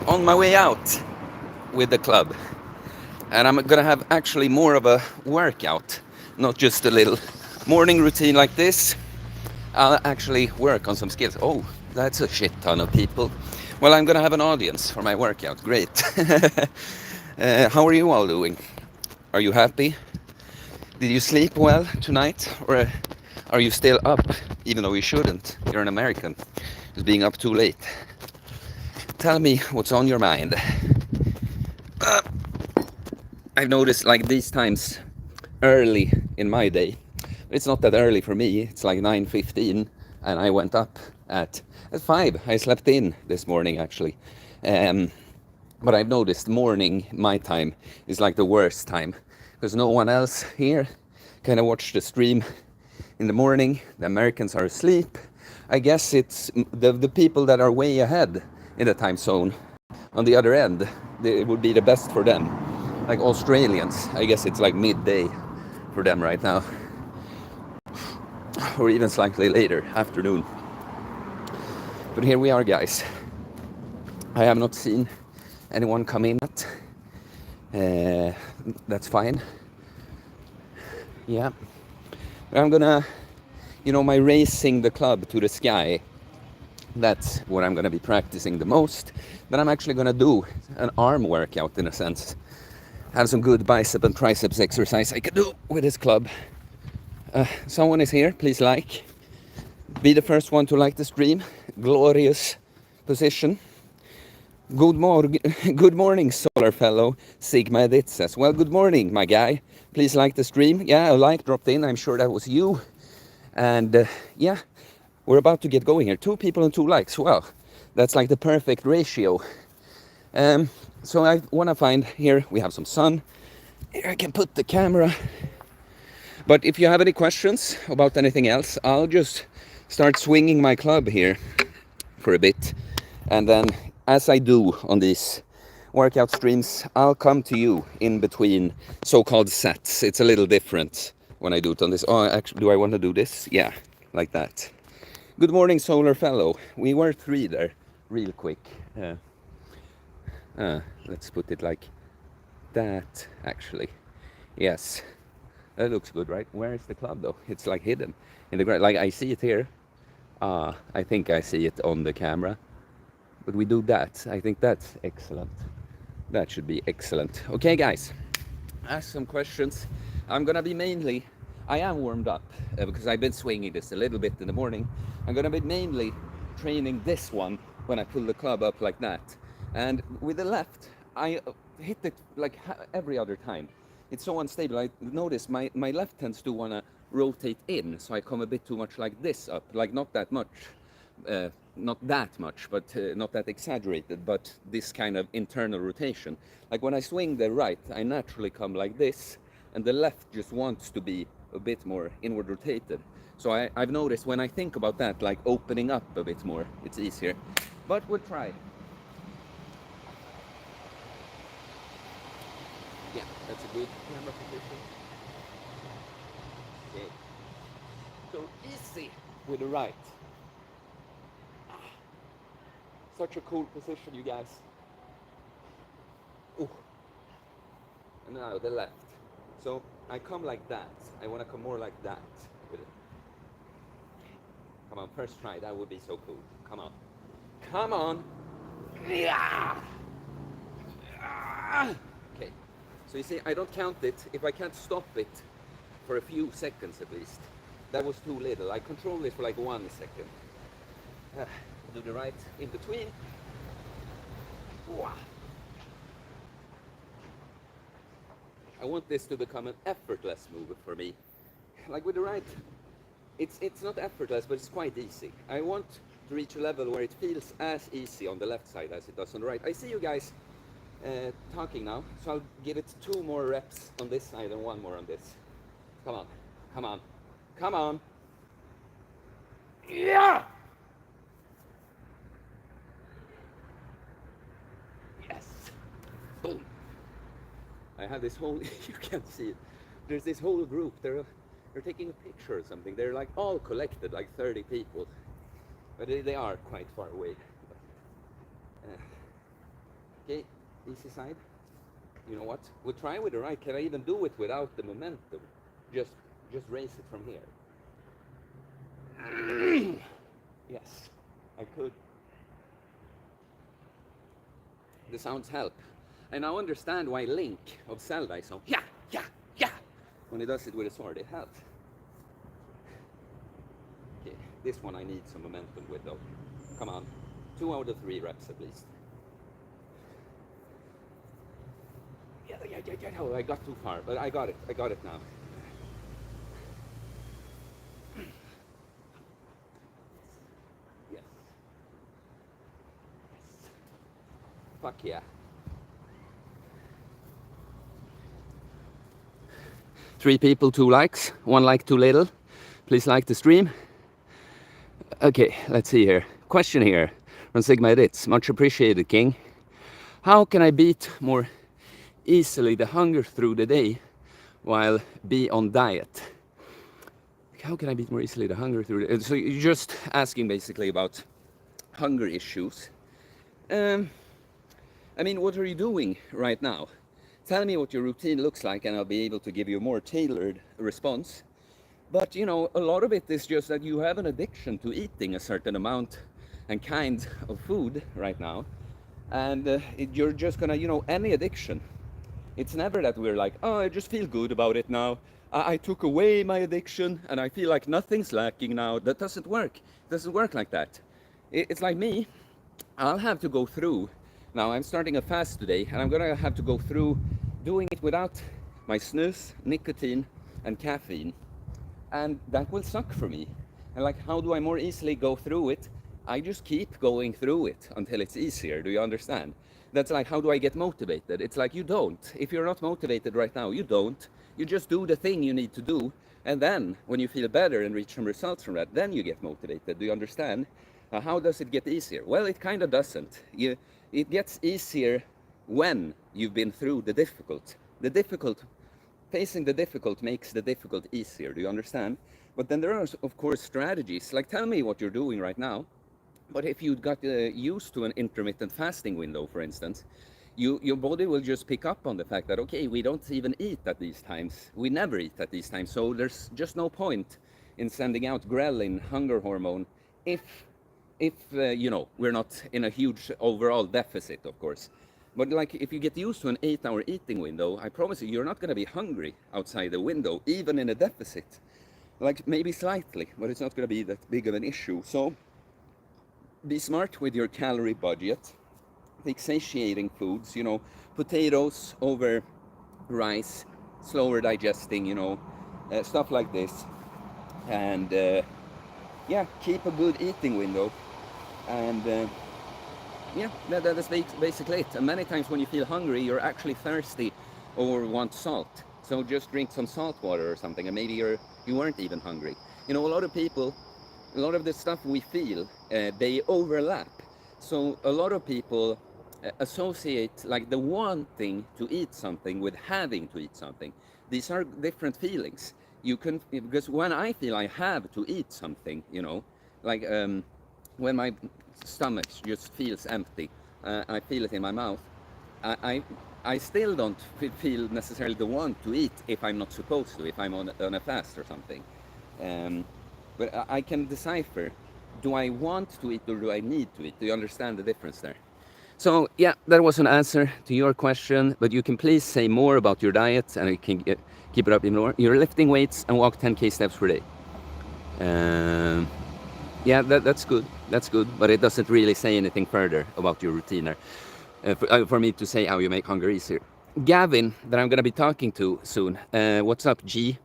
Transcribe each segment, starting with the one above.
on my way out with the club. And I'm gonna have actually more of a workout, not just a little morning routine like this. I'll actually work on some skills. Oh, that's a shit ton of people. Well, I'm gonna have an audience for my workout. Great. How are you all doing? Are you happy? Did you sleep well tonight? Or are you still up, even though you shouldn't? You're an American. Just being up too late. Tell me what's on your mind. Uh, I've noticed like these times early in my day. It's not that early for me. It's like 9:15, and I went up at 5. I slept in this morning actually. Um, but I've noticed morning my time is like the worst time because no one else here kind of watch the stream in the morning. The Americans are asleep. I guess it's the people that are way ahead in the time zone on the other end. It would be the best for them. Like Australians, I guess it's like midday for them right now, or even slightly later, afternoon. But here we are, guys. I have not seen anyone come in yet. That's fine. Yeah. I'm gonna, my raising the club to the sky, that's what I'm gonna be practicing the most. Then I'm actually gonna do an arm workout in a sense. Have some good bicep and triceps exercise I can do with this club. Someone is here, please like. Be the first one to like the stream. Glorious position. Good morning, solar fellow Sigma Edit says. Well, good morning, my guy. Please like the stream. Yeah, a like dropped in. I'm sure that was you. And yeah, we're about to get going here. 2 people and 2 likes. Well, that's like the perfect ratio. So I want to find here we have some sun. Here I can put the camera. But if you have any questions about anything else, I'll just start swinging my club here for a bit. And then, as I do on these workout streams, I'll come to you in between so-called sets. It's a little different when I do it on this. Oh, actually, do I want to do this? Yeah, like that. Good morning, solar fellow. We were 3 there, real quick. Let's put it like that, actually. Yes. That looks good, right? Where is the club, though? It's like hidden in the ground. Like I see it here. I think I see it on the camera. But we do that. I think that's excellent. That should be excellent. Okay, guys. Ask some questions. I'm gonna be mainly. I am warmed up because I've been swinging this a little bit in the morning. I'm gonna be mainly training this one when I pull the club up like that. And with the left, I hit it like every other time. It's so unstable. I notice my left tends to want to rotate in, so I come a bit too much like this up, like not that much, not that much, but not that exaggerated, but this kind of internal rotation. Like when I swing the right, I naturally come like this, and the left just wants to be a bit more inward rotated. So I've noticed when I think about that, like opening up a bit more, it's easier. But we'll try. Yeah, that's a good camera position. Okay. So easy with the right. Such a cool position, you guys. Ooh. And now the left. So I come like that. I want to come more like that with it. Come on, first try. That would be so cool. Come on. Come on. Yeah. Okay. So you see, I don't count it if I can't stop it for a few seconds at least. That was too little. I control it for like 1 second. Do the right in between. I want this to become an effortless move for me. Like with the right, it's not effortless, but it's quite easy. I want to reach a level where it feels as easy on the left side as it does on the right. I see you guys talking now, so I'll give it 2 more reps on this side and 1 more on this. Come on, come on, come on. Yeah! Yes! Boom! I have this whole, you can't see it. There's this whole group, they're taking a picture or something. They're like all collected, like 30 people. But they are quite far away. Okay, easy side. You know what? We'll try with the right. Can I even do it without the momentum? Just, just raise it from here. Yes, I could. The sounds help. I now understand why Link of Zelda is so yeah. When he does it with a sword, it helps. Okay, this one I need some momentum with though. Come on, 2 out of 3 reps at least. Yeah. Oh, I got too far, but I got it now. Yes. Fuck yeah. 3 people, 2 likes. 1 like too little. Please like the stream. Okay, let's see here. Question here from Sigma Edits. Much appreciated, King. How can I beat more easily the hunger through the day while be on diet? How can I beat more easily the hunger through the day? So you're just asking basically about hunger issues. I mean, what are you doing right now? Tell me what your routine looks like and I'll be able to give you a more tailored response. But, you know, a lot of it is just that you have an addiction to eating a certain amount and kind of food right now. And you're just gonna, you know, any addiction. It's never that we're like, oh, I just feel good about it now. I took away my addiction and I feel like nothing's lacking now. That doesn't work. It doesn't work like that. It's like me. I'll have to go through. Now I'm starting a fast today and I'm gonna have to go through doing it without my snus, nicotine and caffeine. And that will suck for me. And like, how do I more easily go through it? I just keep going through it until it's easier. Do you understand? That's like, how do I get motivated? It's like, you don't. If you're not motivated right now, you don't. You just do the thing you need to do. And then when you feel better and reach some results from that, then you get motivated. Do you understand? How does it get easier? Well, it kind of doesn't. It gets easier when you've been through the difficult. Facing the difficult makes the difficult easier, do you understand? But then there are, of course, strategies. Like, tell me what you're doing right now. But if you got used to an intermittent fasting window, for instance, your body will just pick up on the fact that, okay, we don't even eat at these times. We never eat at these times. So there's just no point in sending out ghrelin, hunger hormone, if you know, we're not in a huge overall deficit, of course. But like, if you get used to an 8-hour eating window, I promise you, you're not going to be hungry outside the window, even in a deficit. Like, maybe slightly, but it's not going to be that big of an issue. So be smart with your calorie budget. Take satiating foods, you know, potatoes over rice, slower digesting, you know, stuff like this. And yeah, keep a good eating window. And yeah, that is basically it. And many times when you feel hungry, you're actually thirsty or want salt. So just drink some salt water or something, and maybe you weren't even hungry. You know, a lot of people, a lot of the stuff we feel, they overlap. So a lot of people associate like the wanting to eat something with having to eat something. These are different feelings. You can, because when I feel I have to eat something, you know, like when my stomach just feels empty, I feel it in my mouth, I still don't feel necessarily the want to eat if I'm not supposed to, if I'm on a fast or something. But I can decipher, do I want to eat or do I need to eat? Do you understand the difference there? So yeah, that was an answer to your question, but you can please say more about your diet and you can keep it up even more. You're lifting weights and walk 10k steps per day. Yeah, that's good. That's good, but it doesn't really say anything further about your routine there. For me to say how you make hunger easier. Gavin, that I'm gonna be talking to soon. What's up, G?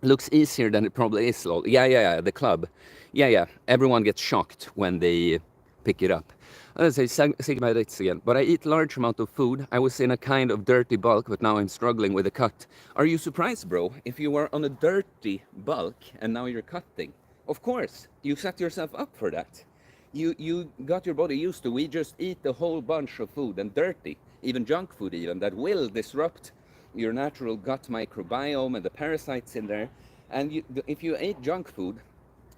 Looks easier than it probably is, lol. Yeah, the club. Yeah, everyone gets shocked when they pick it up. Let's say Sigma Edits again. But I eat large amount of food. I was in a kind of dirty bulk, but now I'm struggling with a cut. Are you surprised, bro, if you were on a dirty bulk and now you're cutting? Of course, you set yourself up for that. You got your body used to, we just eat a whole bunch of food, and dirty, even junk food even, that will disrupt your natural gut microbiome and the parasites in there. And if you ate junk food,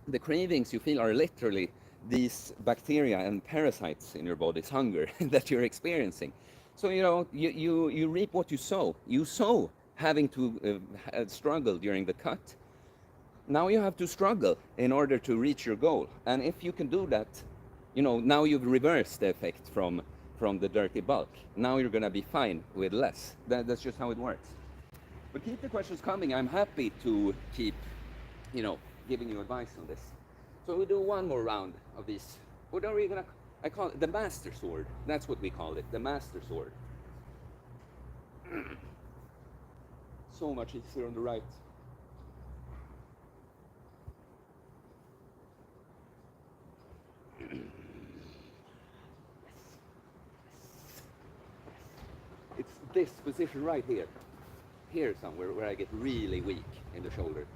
the cravings you feel are literally these bacteria and parasites in your body's hunger that you're experiencing. So, you reap what you sow. You sow having to struggle during the cut. Now you have to struggle in order to reach your goal. And if you can do that, now you've reversed the effect from the dirty bulk. Now you're going to be fine with less. That's just how it works. But keep the questions coming. I'm happy to keep, giving you advice on this. So we'll do one more round of these. What are we gonna? I call it the Master Sword. That's what we call it, the Master Sword. So much easier on the right. It's this position right here. Here somewhere where I get really weak in the shoulder.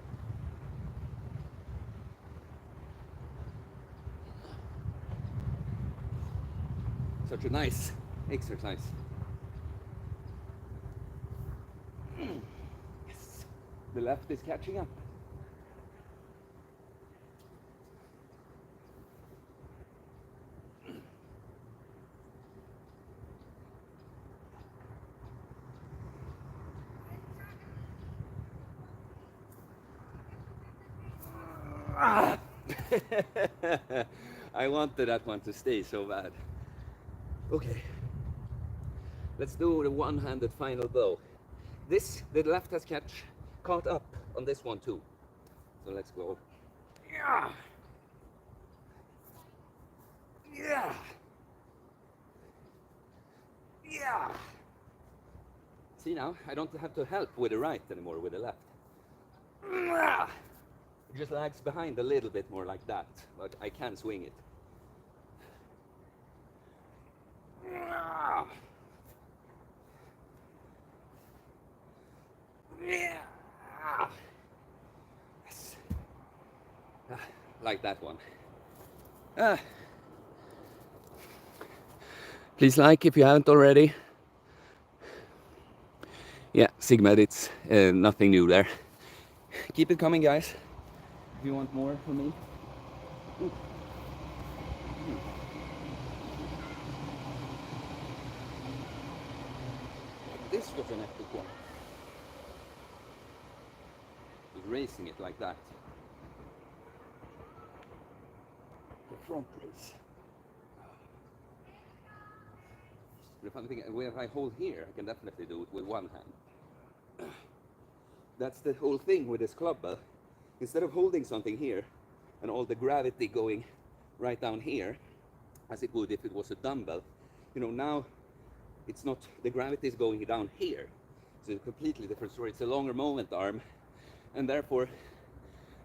Such a nice exercise. Yes. The left is catching up. Ah! I wanted that one to stay so bad. Okay, let's do the one-handed final blow. The left has caught up on this one too. So let's go. Yeah. Yeah. Yeah. See now, I don't have to help with the right anymore, with the left. It just lags behind a little bit more like that, but I can swing it. Yes. Like that one. Please like if you haven't already. Yeah, Sigma, it's nothing new there. Keep it coming, guys. If you want more from me. Ooh. This was an epic one. Just raising it like that. The front raise. The funny thing, if I hold here, I can definitely do it with one hand. That's the whole thing with this clubbell. Instead of holding something here and all the gravity going right down here, as it would if it was a dumbbell, now it's not, the gravity is going down here. So it's a completely different story. It's a longer moment arm, and therefore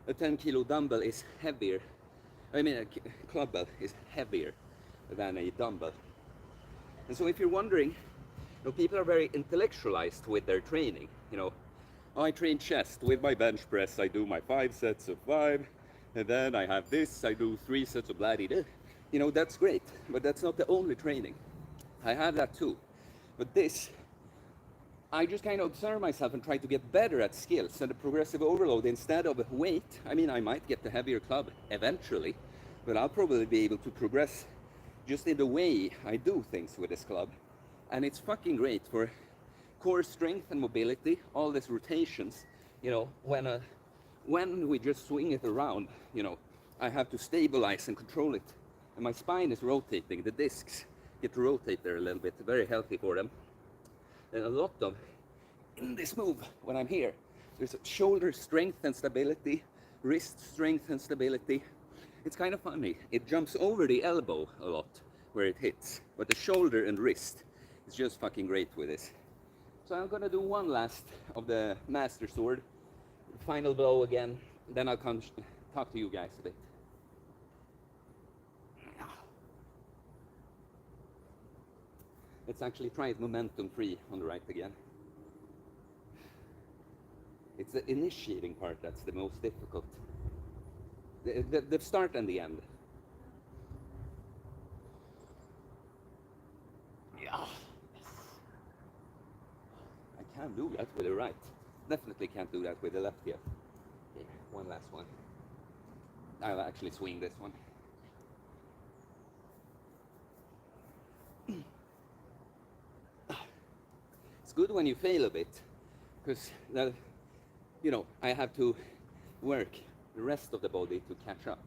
a 10-kilo dumbbell is heavier. I mean, a clubbell is heavier than a dumbbell. And so if you're wondering, people are very intellectualized with their training. I train chest with my bench press. I do my 5 sets of 5, and then I have this. I do 3 sets of blah-de-da. That's great, but that's not the only training. I have that too. But this, I just kind of observe myself and try to get better at skills and the progressive overload instead of weight. I mean, I might get the heavier club eventually, but I'll probably be able to progress just in the way I do things with this club. And it's fucking great for core strength and mobility, all these rotations. When we just swing it around, I have to stabilize and control it. And my spine is rotating, the discs get to rotate there a little bit, very healthy for them. And a lot of, in this move, when I'm here, there's shoulder strength and stability, wrist strength and stability. It's kind of funny. It jumps over the elbow a lot where it hits, but the shoulder and wrist is just fucking great with this. So I'm gonna do one last of the Master Sword, final blow again, then I'll come talk to you guys a bit. Let's actually try it momentum free on the right again. It's the initiating part that's the most difficult. The start and the end. Yeah. I can do that with the right. Definitely can't do that with the left yet. Okay, one last one. I'll actually swing this one. It's good when you fail a bit, because that, I have to work the rest of the body to catch up.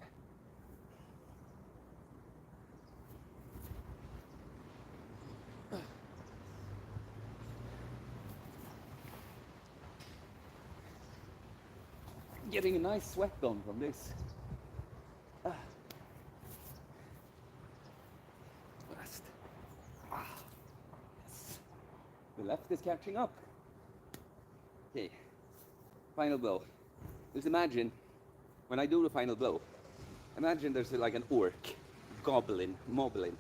Getting a nice sweat on from this. Last. Yes. The left is catching up. Okay, final blow. Just imagine, when I do the final blow, imagine there's like an orc, gobbling, mobbling,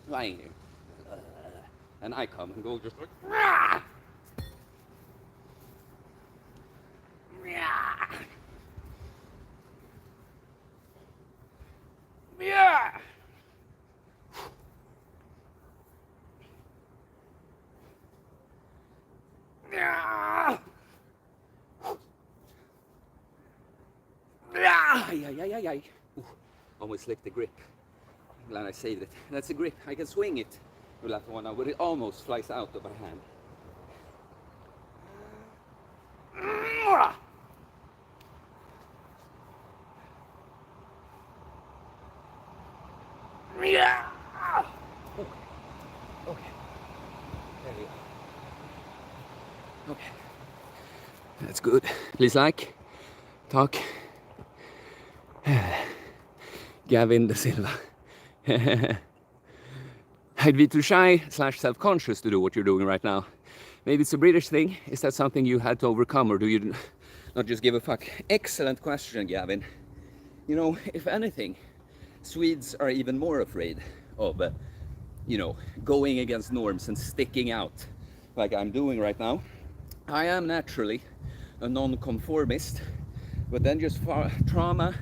lying here. And I come and go just like, Rah! Yeah! Yeah! Yeah. Almost slipped the grip. Glad I saved it. That's a grip. I can swing it with that one now, but it almost flies out of my hand. Yeah! Okay. There we go. Okay. That's good. Please like, talk. Gavin De Silva. I'd be too shy / self-conscious to do what you're doing right now. Maybe it's a British thing. Is that something you had to overcome, or do you not just give a fuck? Excellent question, Gavin. If anything, Swedes are even more afraid of, going against norms and sticking out like I'm doing right now. I am naturally a non-conformist, but then just trauma,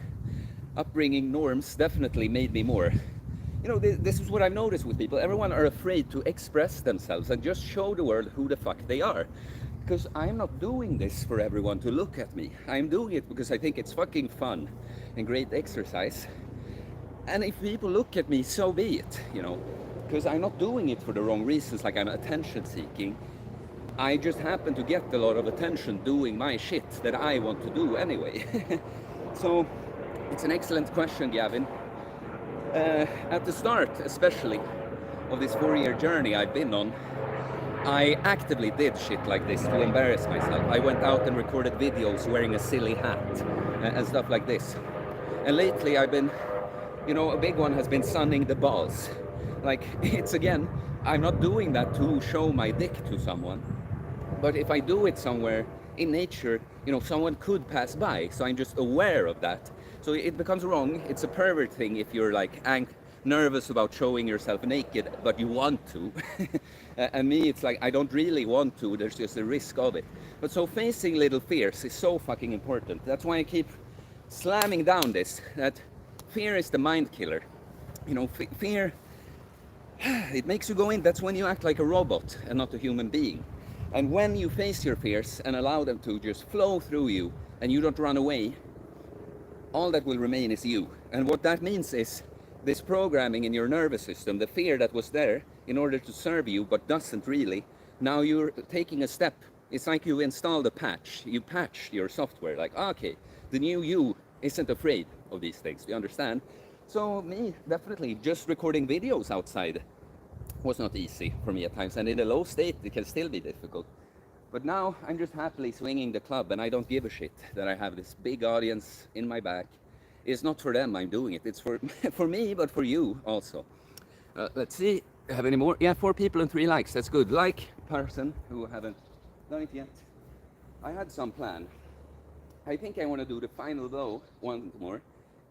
upbringing, norms definitely made me more. This is what I've noticed with people. Everyone are afraid to express themselves and just show the world who the fuck they are. Because I'm not doing this for everyone to look at me. I'm doing it because I think it's fucking fun and great exercise. And if people look at me, so be it, Because I'm not doing it for the wrong reasons, like I'm attention seeking. I just happen to get a lot of attention doing my shit that I want to do anyway. So, it's an excellent question, Gavin. At the start, especially, of this 4-year journey I've been on, I actively did shit like this to embarrass myself. I went out and recorded videos wearing a silly hat and stuff like this. And lately I've been, a big one has been sunning the balls. Like, it's again, I'm not doing that to show my dick to someone. But if I do it somewhere in nature, someone could pass by. So I'm just aware of that. So it becomes wrong. It's a pervert thing if you're like nervous about showing yourself naked, but you want to. And me, it's like, I don't really want to. There's just a risk of it. But so facing little fears is so fucking important. That's why I keep slamming down this, that fear is the mind killer. Fear, it makes you go in. That's when you act like a robot and not a human being. And when you face your fears and allow them to just flow through you and you don't run away, all that will remain is you. And what that means is this programming in your nervous system, the fear that was there in order to serve you but doesn't really, now you're taking a step. It's like you installed a patch. You patched your software, like, okay, the new you isn't afraid of these things. Do you understand? So me, definitely, just recording videos outside was not easy for me at times, and in a low state it can still be difficult. But now I'm just happily swinging the club, and I don't give a shit that I have this big audience in my back. It's not for them I'm doing it, it's for for me, but for you also. Let's see, have any more? Yeah, 4 people and 3 likes, that's good. Like person who haven't done it yet. I had some plan. I think I want to do the final blow, one more,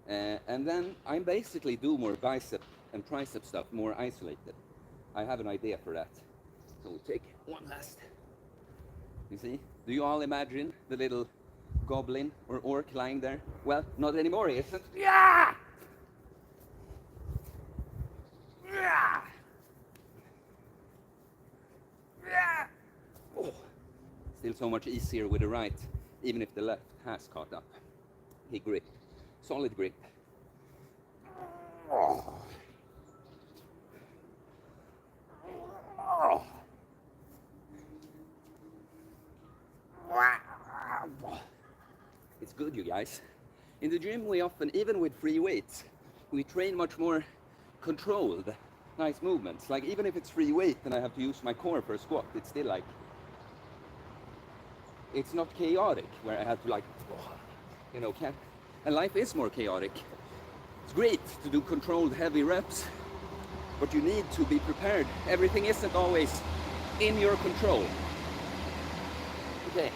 and then I basically do more bicep and tricep stuff, more isolated. I have an idea for that. So we'll take one last. You see? Do you all imagine the little goblin or orc lying there? Well, not anymore, he isn't. Yeah! Yeah! Yeah! Oh, still so much easier with the right, even if the left has caught up. He gripped. Solid grip. Oh. good, you guys. In the gym, we often, even with free weights, we train much more controlled, nice movements. Like even if it's free weight and I have to use my core for a squat, it's still like, it's not chaotic where I have to like, you know, can't. And life is more chaotic. It's great to do controlled heavy reps, but you need to be prepared. Everything isn't always in your control. Okay.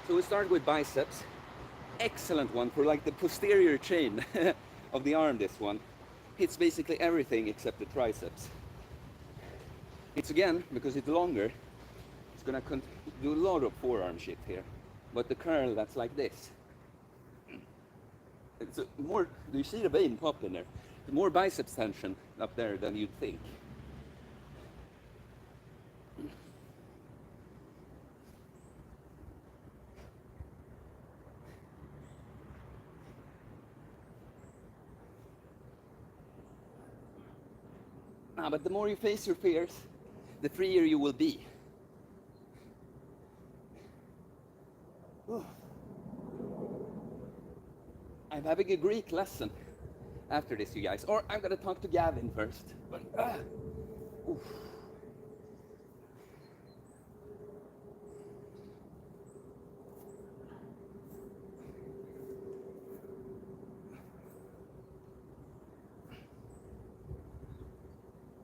So we start with biceps. Excellent one for like the posterior chain of the arm, this one. Hits basically everything except the triceps. It's again, because it's longer, it's gonna do a lot of forearm shift here. But the curl, that's like this. It's more, do you see the vein pop in there? More biceps tension up there than you'd think. But the more you face your fears, the freer you will be. I'm having a Greek lesson after this, you guys. Or I'm gonna talk to Gavin first. But,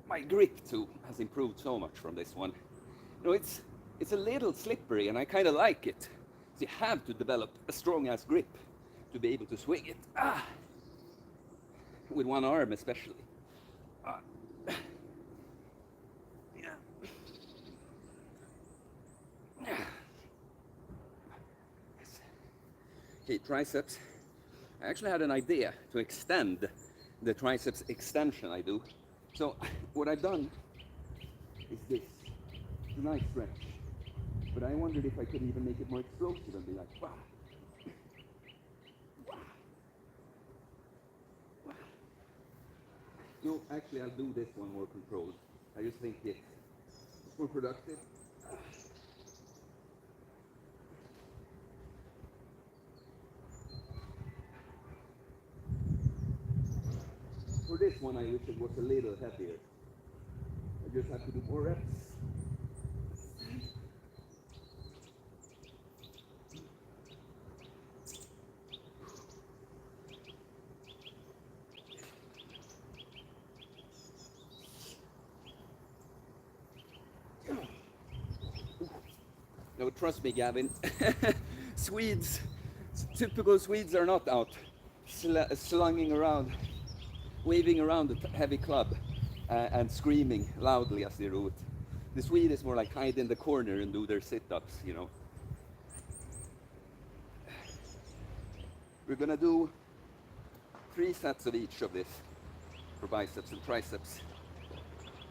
my grip too has improved so much from this one. You know, it's a little slippery and I kind of like it. So you have to develop a strong ass grip to be able to swing it. With one arm especially. Yeah. Okay, triceps. I actually had an idea to extend the triceps extension I do. So what I've done is this. It's a nice stretch. But I wondered if I could even make it more explosive and be like, wow. Wow. Wow. No, actually I'll do this one more controlled. I just think it's more productive. For this one I wish it was a little heavier. I just have to do more reps. No, trust me, Gavin. Swedes, typical Swedes are not out slunging around, waving around the heavy club and screaming loudly as they do it. The Swede is more like hide in the corner and do their sit-ups, you know. We're gonna do 3 sets of each of this for biceps and triceps.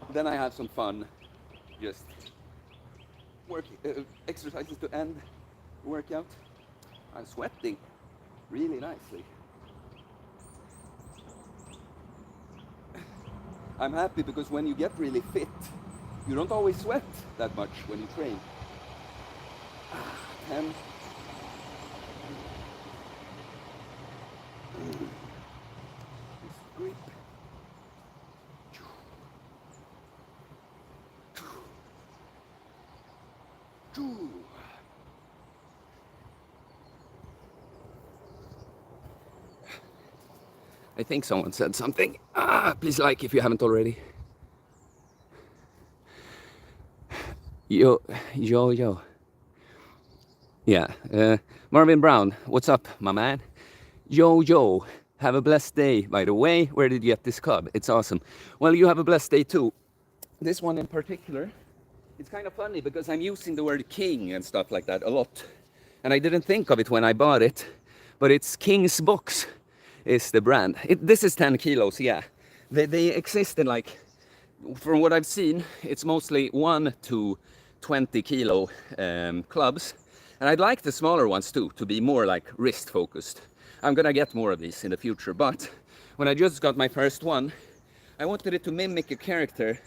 Then I have some fun, just exercises to end the workout. I'm sweating really nicely. I'm happy because when you get really fit, you don't always sweat that much when you train. 10. Grip. I think someone said something. Please like if you haven't already. Yo. Yeah, Marvin Brown, what's up, my man? Yo, have a blessed day, by the way. Where did you get this club? It's awesome. Well, you have a blessed day too. This one in particular, it's kind of funny because I'm using the word king and stuff like that a lot. And I didn't think of it when I bought it, but it's King's Box is the brand. This is 10 kilos, yeah. They exist in like, from what I've seen, it's mostly 1 to 20 kilo clubs. And I'd like the smaller ones too, to be more like wrist focused. I'm gonna get more of these in the future, but when I just got my first one, I wanted it to mimic a character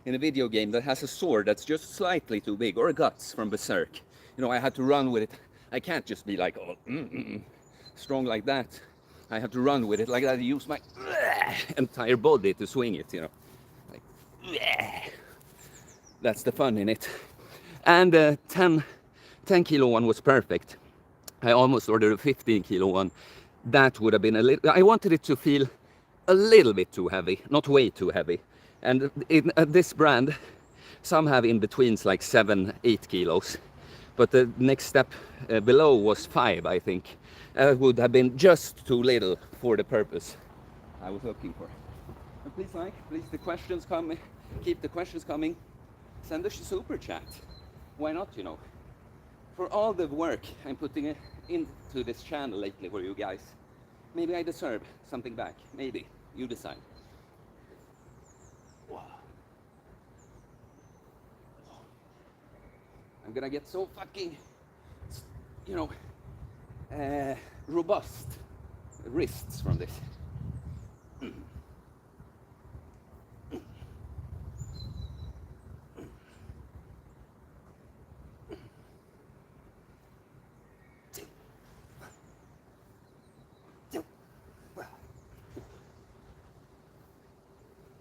in a video game that has a sword that's just slightly too big, or Guts from Berserk. You know, I had to run with it I can't just be like, oh, strong like that. I have to run with it like that. I use my entire body to swing it, you know. Like, that's the fun in it. And 10 kilo one was perfect. I almost ordered a 15 kilo one. That would have been a little, I wanted it to feel a little bit too heavy, not way too heavy. And this brand, some have in betweens like 7-8 kilos. But the next step below was 5, I think. Would have been just too little for the purpose I was looking for. But please please the questions come, keep the questions coming. Send us a super chat. Why not, you know? For all the work I'm putting into this channel lately for you guys, maybe I deserve something back. Maybe. You decide. I'm gonna get so fucking, you know, robust wrists from this.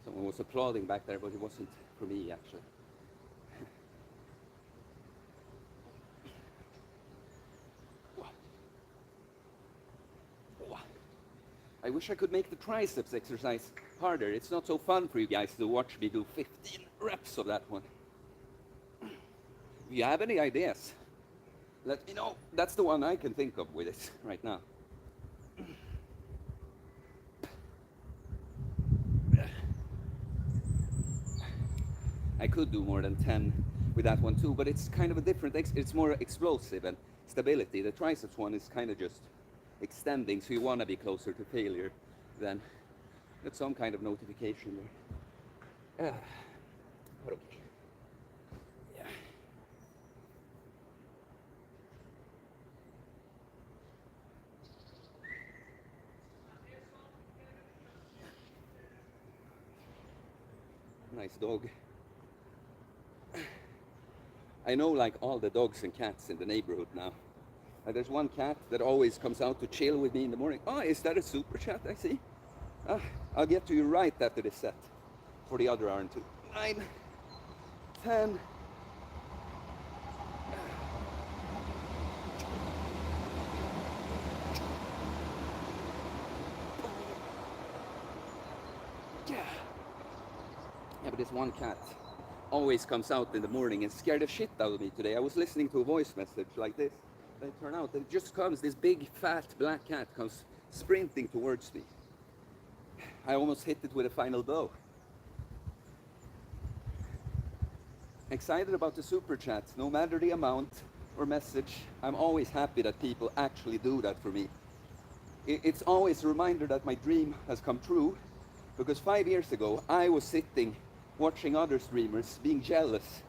Someone was applauding back there, but it wasn't for me actually. I wish I could make the triceps exercise harder. It's not so fun for you guys to watch me do 15 reps of that one. If you have any ideas, let me know. That's the one I can think of with it right now. I could do more than 10 with that one too, but it's kind of a different, it's more explosive and stability. The triceps one is kind of just extending, so you want to be closer to failure than get some kind of notification there. But okay. Yeah. Nice dog. I know like all the dogs and cats in the neighborhood now. There's one cat that always comes out to chill with me in the morning. Oh, is that a super chat I see? I'll get to you right after this set for the other arm too. 9, 10. Yeah, but this one cat always comes out in the morning and scared the shit out of me today. I was listening to a voice message like this. They turn out, and it just comes, this big fat black cat comes sprinting towards me. I almost hit it with a final blow. Excited about the super chat, no matter the amount or message. I'm always happy that people actually do that for me. It's always a reminder that my dream has come true, because 5 years ago I was sitting watching other streamers being jealous.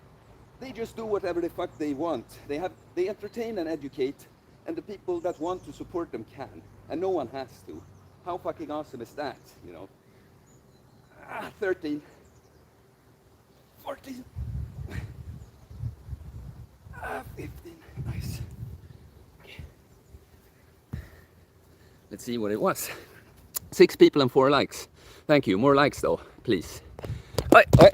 They just do whatever the fuck they want. They entertain and educate, and the people that want to support them can, and no one has to. How fucking awesome is that, you know? 13, 14, 15, nice. Okay. Let's see what it was. 6 people and 4 likes. Thank you. More likes though, please. Oi, oi.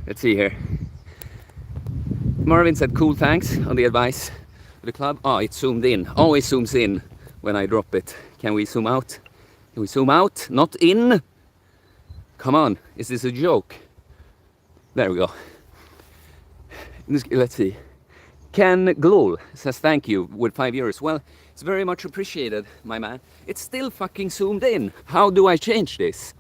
Let's see here. Marvin said cool, thanks on the advice for the club. Oh, it zoomed in. Always zooms in when I drop it. Can we zoom out? Can we zoom out? Not in? Come on, is this a joke? There we go. Let's see. Ken Glul says thank you with €5. Well, it's very much appreciated, my man. It's still fucking zoomed in. How do I change this?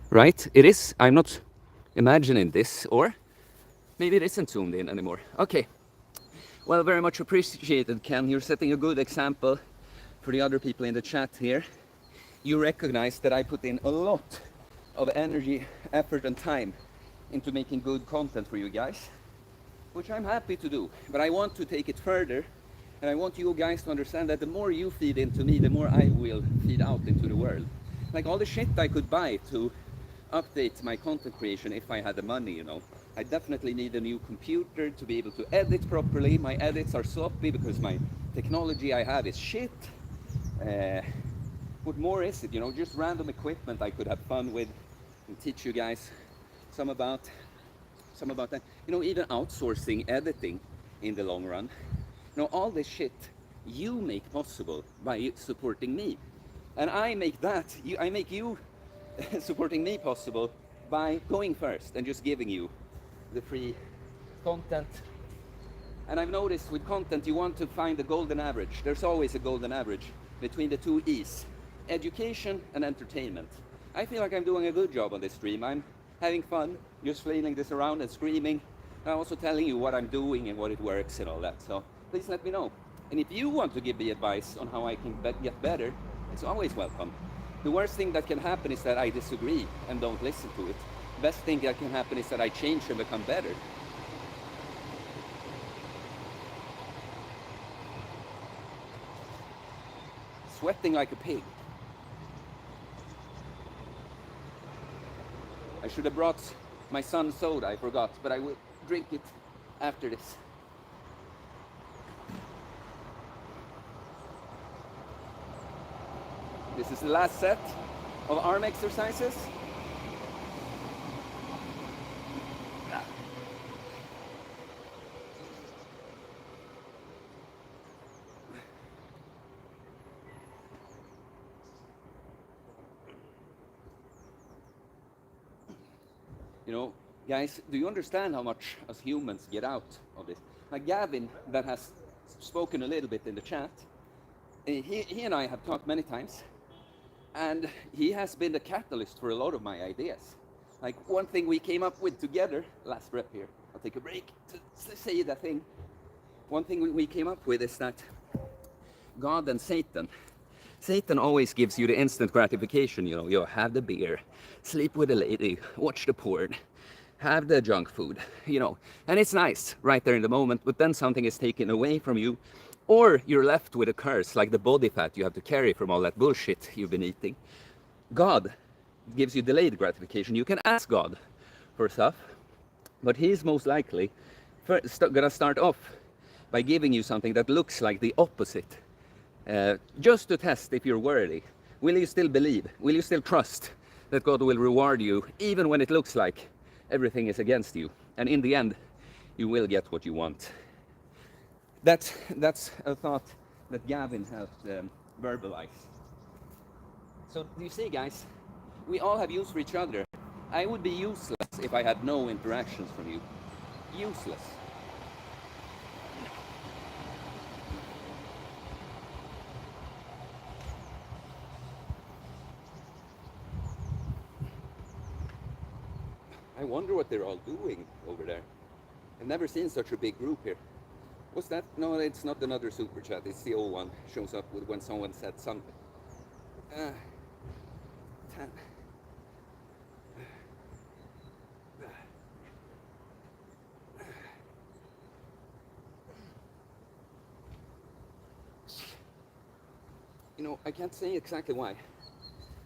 Right? It is. I'm not imagining this, or maybe it isn't zoomed in anymore. Okay. Well, very much appreciated, Ken. You're setting a good example for the other people in the chat here. You recognize that I put in a lot of energy, effort, and time into making good content for you guys, which I'm happy to do. But I want to take it further, and I want you guys to understand that the more you feed into me, the more I will feed out into the world. Like all the shit I could buy to update my content creation if I had the money, you know. I definitely need a new computer to be able to edit properly. My edits are sloppy because my technology I have is shit. Uh, what more is it? You know, just random equipment I could have fun with and teach you guys some about some about that. You know, even outsourcing editing in the long run. You know, all this shit you make possible by supporting me. And I make that, I make you supporting me possible by going first and just giving you the free content. And I've noticed with content, you want to find the golden average. There's always a golden average between the two E's, education and entertainment. I feel like I'm doing a good job on this stream. I'm having fun, just flailing this around and screaming. I'm also telling you what I'm doing and what it works and all that. So please let me know. And if you want to give me advice on how I can get better, it's always welcome. The worst thing that can happen is that I disagree and don't listen to it. Best thing that can happen is that I change and become better. Sweating like a pig. I should have brought my son's soda, I forgot, but I will drink it after this. This is the last set of arm exercises. You know, guys, do you understand how much us humans get out of this? Like Gavin, that has spoken a little bit in the chat, he and I have talked many times, and he has been the catalyst for a lot of my ideas. Like one thing we came up with together, last rep here, I'll take a break to say that thing. One thing we came up with is that God and Satan always gives you the instant gratification, you know, you have the beer, sleep with a lady, watch the porn, have the junk food, you know, and it's nice right there in the moment, but then something is taken away from you, or you're left with a curse, like the body fat you have to carry from all that bullshit you've been eating. God gives you delayed gratification. You can ask God for stuff, but he's most likely gonna start off by giving you something that looks like the opposite. Just to test if you're worthy. Will you still believe? Will you still trust that God will reward you even when it looks like everything is against you? And in the end, you will get what you want. That's a thought that Gavin helped verbalize. So do you see, guys? We all have use for each other. I would be useless if I had no interactions from you. Useless. I wonder what they're all doing over there. I've never seen such a big group here. What's that? No, it's not another super chat. It's the old one. Shows up with when someone said something. 10. You know, I can't say exactly why.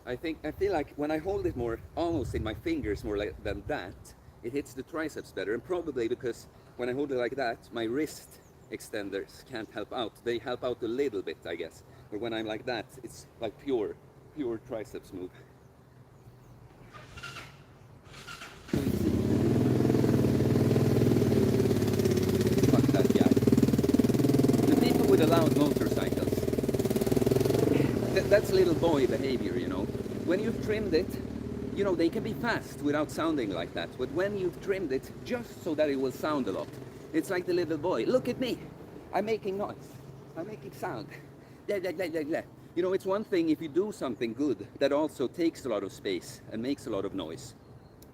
I feel like when I hold it more, almost in my fingers more like than that, it hits the triceps better. And probably because when I hold it like that, my wrist extenders can't help out. They help out a little bit, I guess. But when I'm like that, it's like pure triceps move. Fuck that guy. The people with the loud motorcycles. That's little boy behavior, you know. When you've trimmed it, you know, they can be fast without sounding like that. But when you've trimmed it just so that it will sound a lot, it's like the little boy. Look at me. I'm making noise. I'm making sound. Blah, blah, blah, blah, blah. You know, it's one thing if you do something good that also takes a lot of space and makes a lot of noise.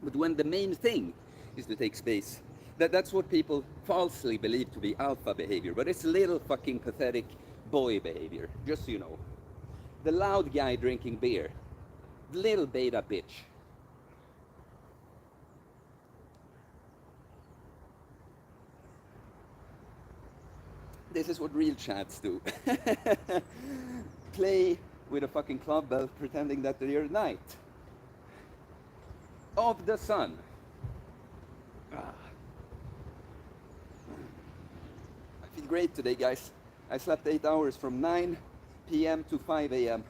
But when the main thing is to take space, that's what people falsely believe to be alpha behavior. But it's little fucking pathetic boy behavior, just so you know. The loud guy drinking beer. Little beta bitch. This is what real chats do. Play with a fucking Clubbell pretending that they're a knight. of the sun. I feel great today, guys. I slept 8 hours from 9 p.m. to 5 a.m.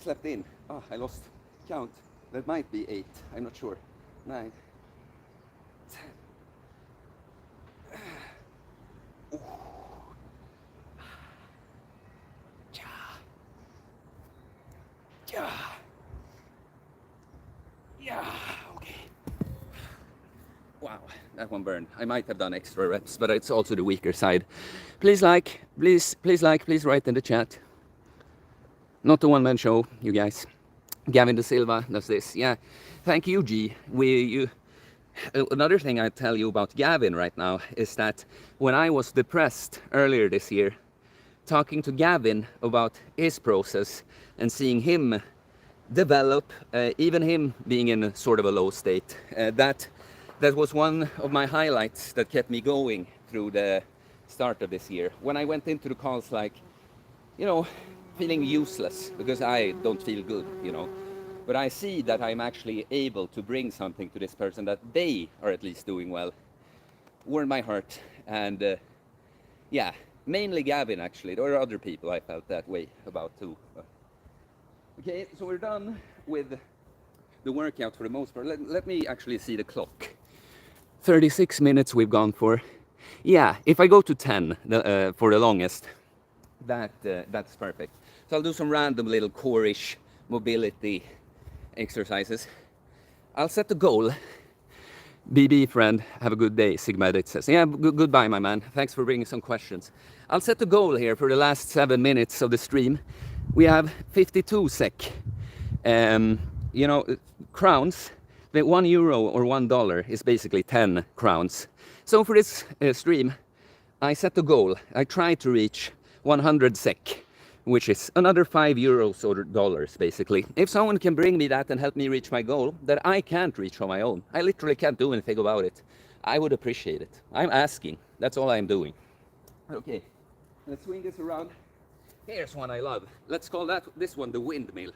Slept in. Oh, I lost count. That might be 8. I'm not sure. 9, 10. Ooh. Yeah. Yeah. Okay. Wow, that one burned. I might have done extra reps, but it's also the weaker side. Please like, please write in the chat. Not a one-man show, you guys. Gavin De Silva does this. Yeah, thank you, G. Another thing I tell you about Gavin right now is that when I was depressed earlier this year, talking to Gavin about his process and seeing him develop, even him being in a sort of a low state, that was one of my highlights that kept me going through the start of this year. When I went into the calls like, you know, feeling useless because I don't feel good, you know. But I see that I'm actually able to bring something to this person that they are at least doing well. Warmed my heart. And yeah, mainly Gavin actually. There are other people I felt that way about too. Okay, so we're done with the workout for the most part. Let me actually see the clock. 36 minutes we've gone for. Yeah, if I go to 10 for the longest, that's perfect. So I'll do some random little core-ish mobility exercises. I'll set the goal. BB friend, have a good day, Sigma Edit says. Yeah, goodbye, my man. Thanks for bringing some questions. I'll set the goal here for the last 7 minutes of the stream. We have 52 SEK. You know, crowns. The €1 or $1 is basically 10 crowns. So for this stream, I set the goal. I try to reach 100 SEK, which is another €5 or dollars, basically. If someone can bring me that and help me reach my goal that I can't reach on my own, I literally can't do anything about it, I would appreciate it. I'm asking. That's all I'm doing. Okay, let's swing this around. Here's one I love. Let's call this one the windmill.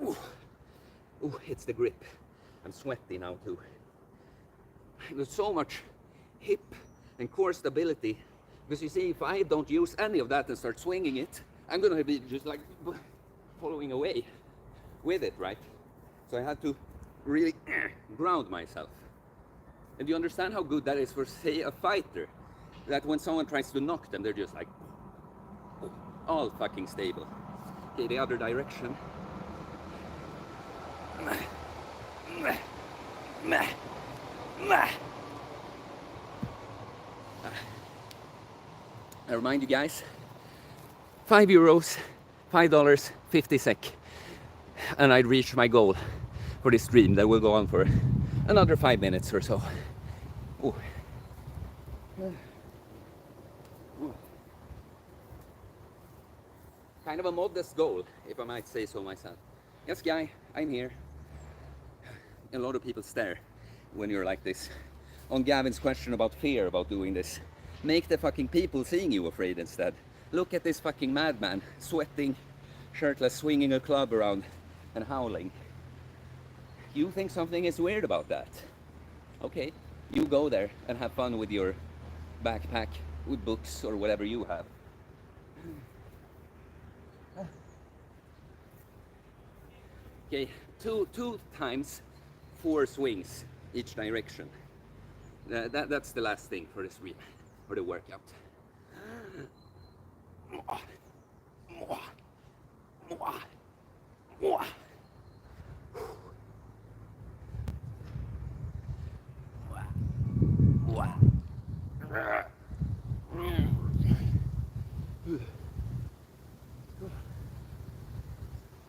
Ooh, it's the grip. I'm sweaty now too. There's so much hip and core stability, because you see, if I don't use any of that and start swinging it, I'm gonna be just like following away with it, right? So I had to really ground myself. And you understand how good that is for, say, a fighter, that when someone tries to knock them, they're just like all fucking stable. Okay, the other direction. I remind you guys, €5, $5, 50 SEK, and I'd reach my goal for this stream that will go on for another 5 minutes or so. Ooh. Kind of a modest goal, if I might say so myself. Yes, guy, I'm here. A lot of people stare when you're like this. On Gavin's question about fear about doing this, make the fucking people seeing you afraid instead. Look at this fucking madman, sweating, shirtless, swinging a club around and howling. You think something is weird about that? Okay, you go there and have fun with your backpack, with books or whatever you have. Okay, two times 4 swings each direction. That's the last thing for the stream, for the workout.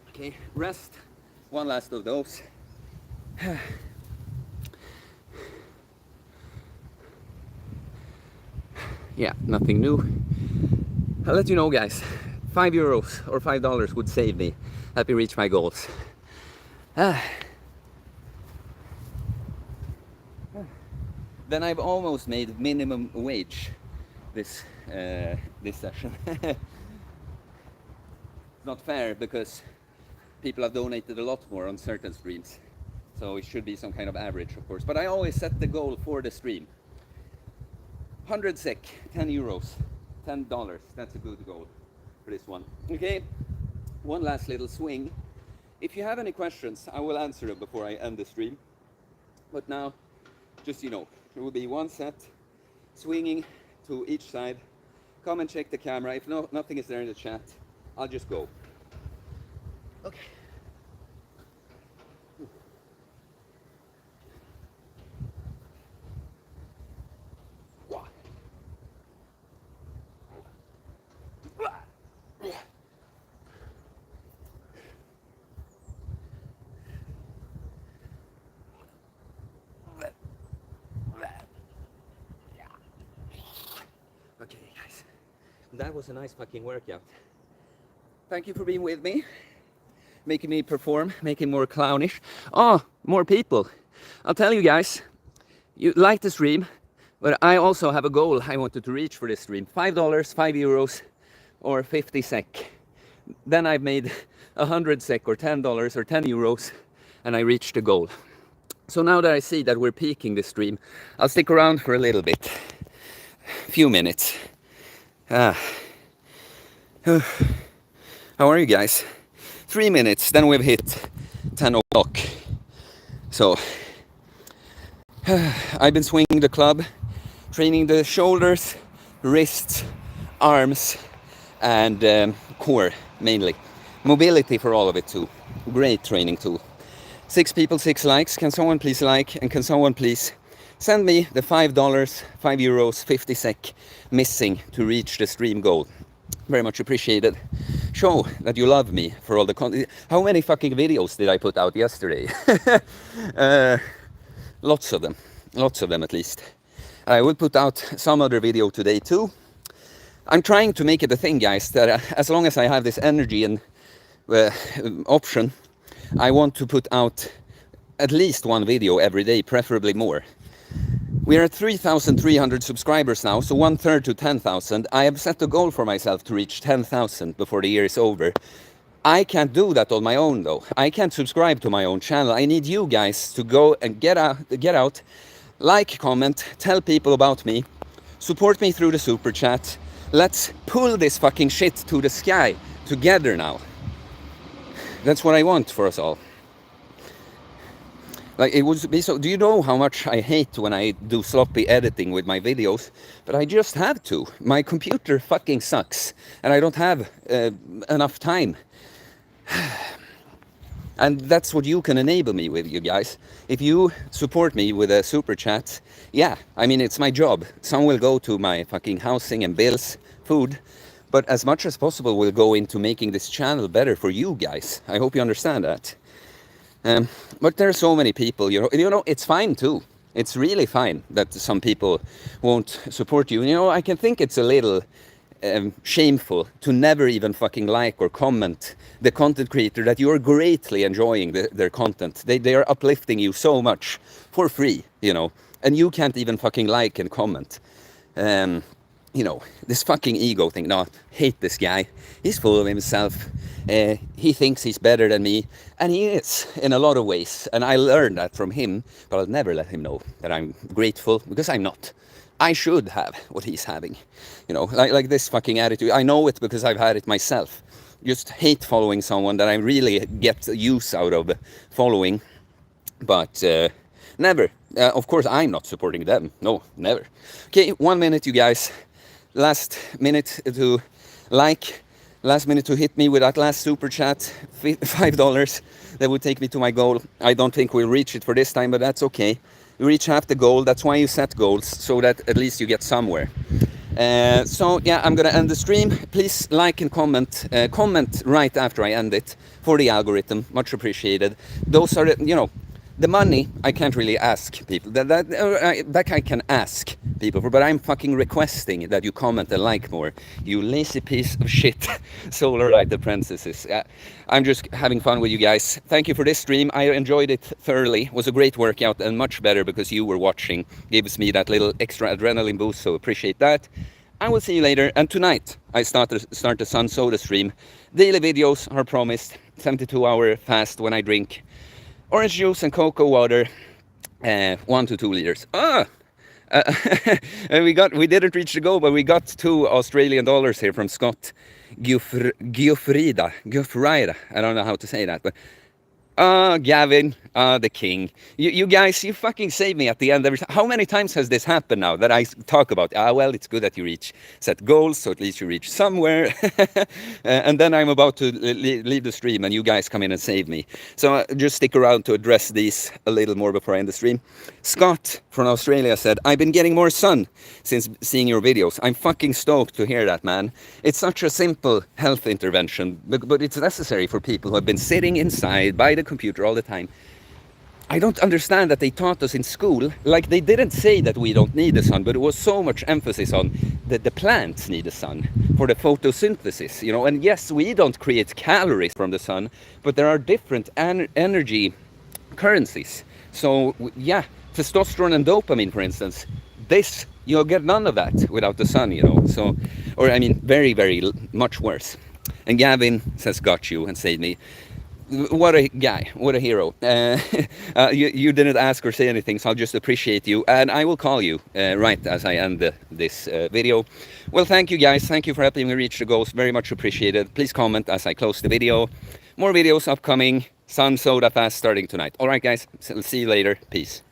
Okay, rest. One last of those. Yeah, nothing new. I'll let you know, guys. €5 or $5 would save me. Help me reach my goals. Then I've almost made minimum wage this session. It's not fair because people have donated a lot more on certain streams. So it should be some kind of average, of course. But I always set the goal for the stream. 100 SEK, 10 euros, $10. That's a good goal for this one. Okay, one last little swing. If you have any questions, I will answer them before I end the stream. But now, just you know, it will be one set, swinging to each side. Come and check the camera. If nothing is there in the chat, I'll just go. Okay. Okay, guys, that was a nice fucking workout. Thank you for being with me, making me perform, making more clownish. Oh, more people. I'll tell you guys, you like the stream, but I also have a goal I wanted to reach for this stream. $5, 5 euros, or 50 SEK. Then I've made 100 SEK or $10 or 10 euros, and I reached the goal. So now that I see that we're peaking the stream, I'll stick around for a little bit. Few minutes. How are you guys? 3 minutes, then we've hit 10 o'clock. So I've been swinging the club, training the shoulders, wrists, arms, and core mainly. Mobility for all of it too. Great training tool. 6 people, 6 likes. Can someone please like, and can someone please send me the $5, 5 euros, 50 SEK missing to reach the stream goal? Very much appreciated. Show that you love me for all the content. How many fucking videos did I put out yesterday? Lots of them at least. I will put out some other video today too. I'm trying to make it a thing, guys, that as long as I have this energy and option, I want to put out at least one video every day, preferably more. We're at 3,300 subscribers now, so 1/3 to 10,000. I have set a goal for myself to reach 10,000 before the year is over. I can't do that on my own though. I can't subscribe to my own channel. I need you guys to go and get out, like, comment, tell people about me, support me through the super chat. Let's pull this fucking shit to the sky together now. That's what I want for us all. Like, it would be so. Do you know how much I hate when I do sloppy editing with my videos? But I just have to. My computer fucking sucks, and I don't have enough time. And that's what you can enable me with, you guys. If you support me with a super chat, yeah, I mean, it's my job. Some will go to my fucking housing and bills, food, but as much as possible will go into making this channel better for you guys. I hope you understand that. But there are so many people, you know, it's fine too. It's really fine that some people won't support you. You know, I can think it's a little shameful to never even fucking like or comment the content creator that you are greatly enjoying their content. They are uplifting you so much for free, you know, and you can't even fucking like and comment. You know, this fucking ego thing. No, hate this guy. He's full of himself. He thinks he's better than me, and he is in a lot of ways. And I learned that from him, but I'll never let him know that I'm grateful, because I'm not. I should have what he's having, you know, like this fucking attitude. I know it because I've had it myself. Just hate following someone that I really get use out of following, but never. Of course, I'm not supporting them. No, never. Okay, 1 minute, you guys. Last minute to like, last minute to hit me with that last super chat, $5. That would take me to my goal. I don't think we'll reach it for this time, but that's okay. You reach half the goal. That's why you set goals, so that at least you get somewhere. So yeah, I'm gonna end the stream. Please like and comment. Comment right after I end it for the algorithm. Much appreciated. Those are the, you know, the money I can't really ask people. That I can ask people for, but I'm fucking requesting that you comment and like more. You lazy piece of shit, Solar Light Apprentices. I'm just having fun with you guys. Thank you for this stream. I enjoyed it thoroughly. It was a great workout, and much better because you were watching. Gives me that little extra adrenaline boost, so appreciate that. I will see you later. And tonight, I start the Sun Soda stream. Daily videos are promised. 72-hour fast when I drink orange juice and cocoa water, 1 to 2 liters. Uh, we didn't reach the goal, but we got 2 Australian dollars here from Scott Giuffrida. I don't know how to say that, but Gavin, the king. You guys, you fucking save me at the end every time. How many times has this happened now that I talk about, well, it's good that you set goals, so at least you reach somewhere. And then I'm about to leave the stream and you guys come in and save me. So just stick around to address these a little more before I end the stream. Scott from Australia said, I've been getting more sun since seeing your videos. I'm fucking stoked to hear that, man. It's such a simple health intervention, but it's necessary for people who have been sitting inside by the computer all the time. I don't understand that they taught us in school, like they didn't say that we don't need the sun, but it was so much emphasis on that the plants need the sun for the photosynthesis, you know. And yes, we don't create calories from the sun, but there are different energy currencies. So yeah, testosterone and dopamine, for instance, this, you'll get none of that without the sun, you know. So, or I mean, very, very much worse. And Gavin says, got you, and saved me. What a guy, what a hero. You didn't ask or say anything, so I'll just appreciate you, and I will call you right as I end this video. Well, thank you guys, thank you for helping me reach the goals, very much appreciated. Please comment as I close the video. More videos upcoming, Sun Soda Fast starting tonight. Alright guys, see you later, peace.